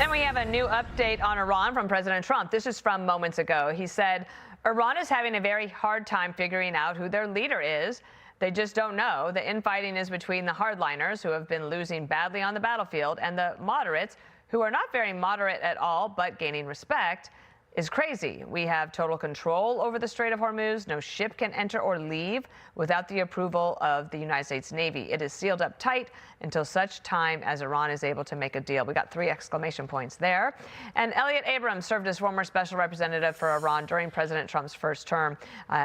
And we have a new update on Iran from President Trump. This is from moments ago. He said, Iran is having a very hard time figuring out who their leader is. They just don't know. The infighting is between the hardliners, who have been losing badly on the battlefield, and the moderates, who are not very moderate at all, but gaining respect, is crazy. We have total control over the Strait of Hormuz. No ship can enter or leave without the approval of the United States Navy. It is sealed up tight until such time as Iran is able to make a deal. We got 3 exclamation points there. And Elliott Abrams served as former special representative for Iran during President Trump's first term.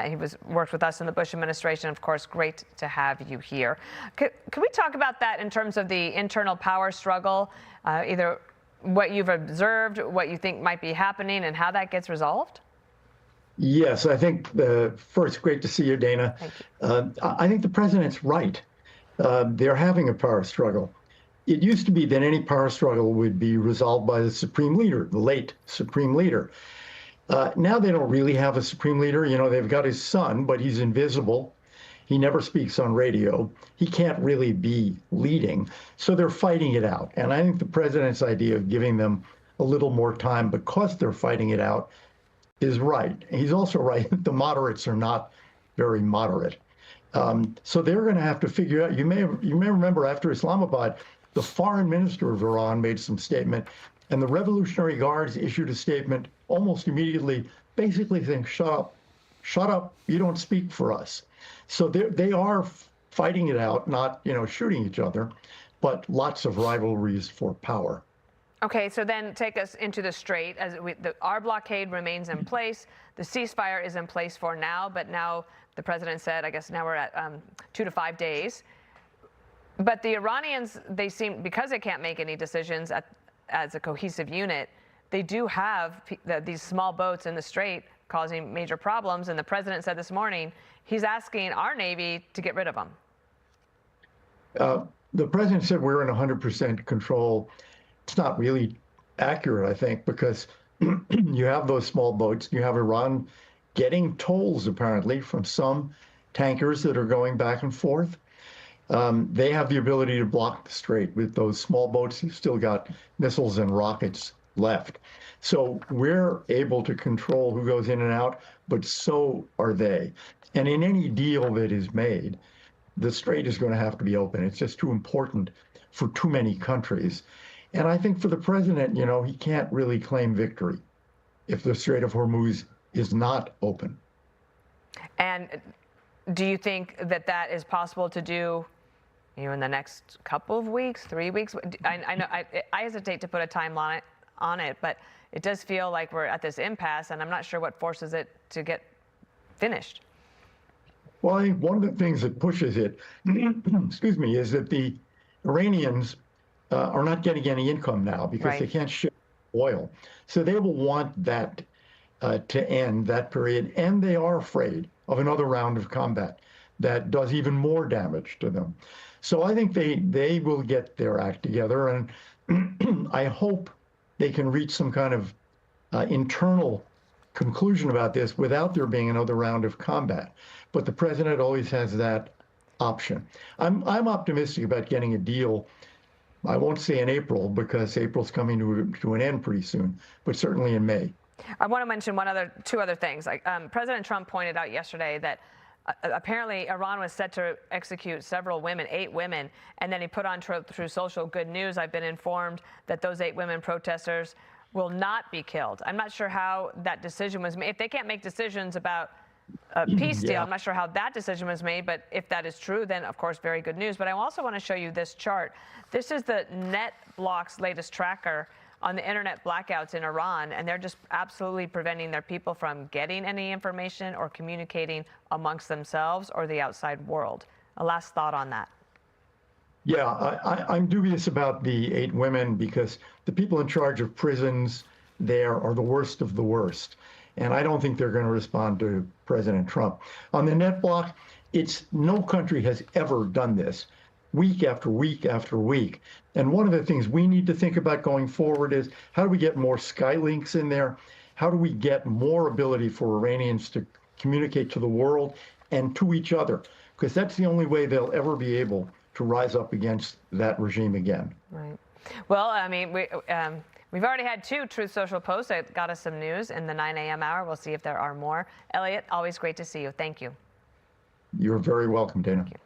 He worked with us in the Bush administration. Of course, great to have you here. Could we talk about that in terms of the internal power struggle, either what you've observed, what you think might be happening, and how that gets resolved? Yes, I think first, great to see you, Dana. Thank you. I think the president's right. They're having a power struggle. It used to be that any power struggle would be resolved by the supreme leader, the late supreme leader. Now they don't really have a supreme leader. You know, they've got his son, but he's invisible. He never speaks on radio. He can't really be leading. So they're fighting it out. And I think the president's idea of giving them a little more time because they're fighting it out is right. He's also right that the moderates are not very moderate. So they're going to have to figure out, you may remember after Islamabad, the foreign minister of Iran made some statement, and the Revolutionary Guards issued a statement almost immediately, basically saying, shut up, you don't speak for us. So they are fighting it out, not, shooting each other, but lots of rivalries for power. Okay, so then take us into the Strait. Our blockade remains in place. The ceasefire is in place for now, but now the president said, I guess now we're at 2 to 5 days. But the Iranians, they seem, because they can't make any decisions as a cohesive unit, they do have these small boats in the Strait causing major problems. And the president said this morning, he's asking our Navy to get rid of them. The president said we're in 100% control. It's not really accurate, I think, because you have those small boats. You have Iran getting tolls, apparently, from some tankers that are going back and forth. They have the ability to block the Strait with those small boats. You've still got missiles and rockets left. So we're able to control who goes in and out, but so are they. And in any deal that is made, the Strait is going to have to be open. It's just too important for too many countries. And I think for the president, he can't really claim victory if the Strait of Hormuz is not open. And do you think that that is possible to do, in the next couple of weeks, 3 weeks? I know I hesitate to put a timeline on it, but it does feel like we're at this impasse, and I'm not sure what forces it to get finished. Well, I think one of the things that pushes it, excuse me, is that the Iranians are not getting any income now because they can't ship oil. So they will want that to end, that period, and they are afraid of another round of combat that does even more damage to them. So I think they will get their act together, and I hope they can reach some kind of internal conclusion about this without there being another round of combat. But the president always has that option. I'm optimistic about getting a deal. I won't say in April because April's coming to an end pretty soon, but certainly in May. I want to mention two other things. President Trump pointed out yesterday that apparently Iran was set to execute several women, 8 women, and then he put on through social good news, I've been informed that those 8 women protesters will not be killed. I'm not sure how that decision was made. If they can't make decisions about a peace deal, I'm not sure how that decision was made, but if that is true, then of course, very good news. But I also want to show you this chart. This is the NetBlock's latest tracker on the internet blackouts in Iran, and they're just absolutely preventing their people from getting any information or communicating amongst themselves or the outside world. A last thought on that. Yeah, I'm dubious about the 8 women because the people in charge of prisons there are the worst of the worst. And I don't think they're going to respond to President Trump. On the NetBlock, no country has ever done this, week after week after week. And one of the things we need to think about going forward is how do we get more Skylinks in there? How do we get more ability for Iranians to communicate to the world and to each other? Because that's the only way they'll ever be able to rise up against that regime again. Right. Well, I mean, We've already had 2 Truth Social posts that got us some news in the 9 a.m. hour. We'll see if there are more. Elliott, always great to see you. Thank you. You're very welcome, Dana. Thank you.